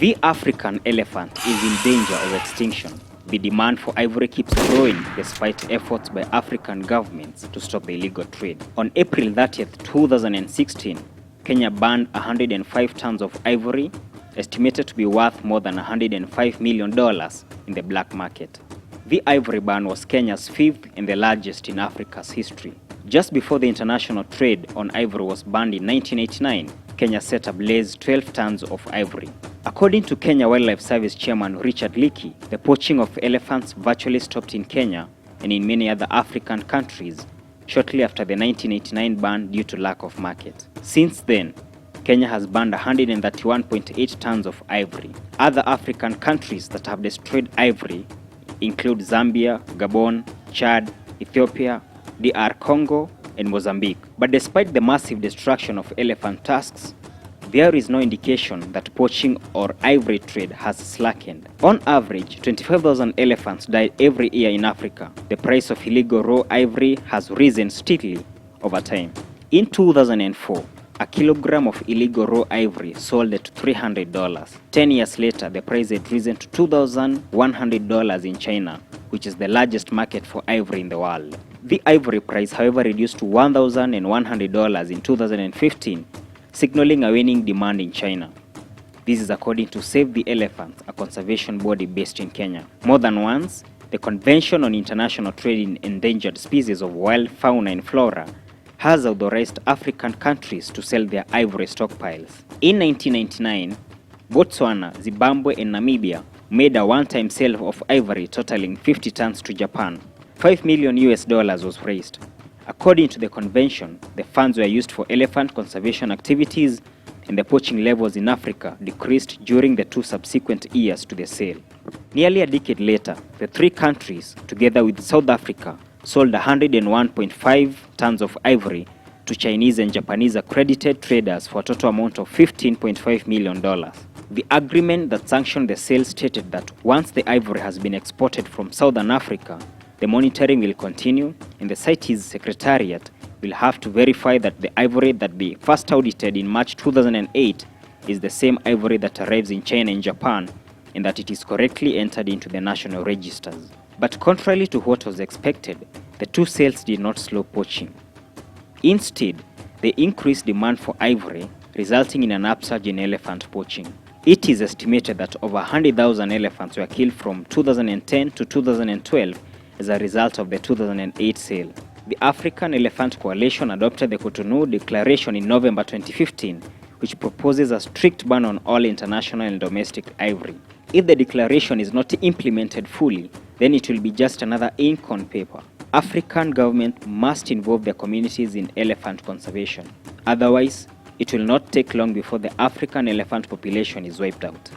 The African elephant is in danger of extinction. The demand for ivory keeps growing despite efforts by African governments to stop the illegal trade. On April 30th, 2016, Kenya banned 105 tons of ivory, estimated to be worth more than $105 million in the black market. The ivory ban was Kenya's fifth and the largest in Africa's history. Just before the international trade on ivory was banned in 1989, Kenya set ablaze 12 tons of ivory. According to Kenya Wildlife Service Chairman Richard Leakey, the poaching of elephants virtually stopped in Kenya and in many other African countries shortly after the 1989 ban due to lack of market. Since then, Kenya has banned 131.8 tons of ivory. Other African countries that have destroyed ivory include Zambia, Gabon, Chad, Ethiopia, DR Congo, and Mozambique. But despite the massive destruction of elephant tusks, there is no indication that poaching or ivory trade has slackened. On average, 25,000 elephants die every year in Africa. The price of illegal raw ivory has risen steadily over time. In 2004, a kilogram of illegal raw ivory sold at $300. 10 years later, the price had risen to $2,100 in China, which is the largest market for ivory in the world. The ivory price, however, reduced to $1,100 in 2015, signaling a waning demand in China. This is according to Save the Elephants, a conservation body based in Kenya. More than once, the Convention on International Trade in Endangered Species of Wild Fauna and Flora has authorized African countries to sell their ivory stockpiles. In 1999, Botswana, Zimbabwe, and Namibia made a one-time sale of ivory totaling 50 tons to Japan. $5 million was raised. According to the convention, the funds were used for elephant conservation activities, and the poaching levels in Africa decreased during the two subsequent years to the sale. Nearly a decade later, the three countries, together with South Africa, sold 101.5 tons of ivory to Chinese and Japanese accredited traders for a total amount of $15.5 million. The agreement that sanctioned the sale stated that once the ivory has been exported from Southern Africa, the monitoring will continue, and the CITES Secretariat will have to verify that the ivory that they first audited in March 2008 is the same ivory that arrives in China and Japan, and that it is correctly entered into the national registers. But contrary to what was expected, the two sales did not slow poaching. Instead, they increased demand for ivory, resulting in an upsurge in elephant poaching. It is estimated that over 100,000 elephants were killed from 2010 to 2012 as a result of the 2008 sale. The African Elephant Coalition adopted the Cotonou Declaration in November 2015, which proposes a strict ban on all international and domestic ivory. If the declaration is not implemented fully, then it will be just another ink on paper. African government must involve their communities in elephant conservation. Otherwise, it will not take long before the African elephant population is wiped out.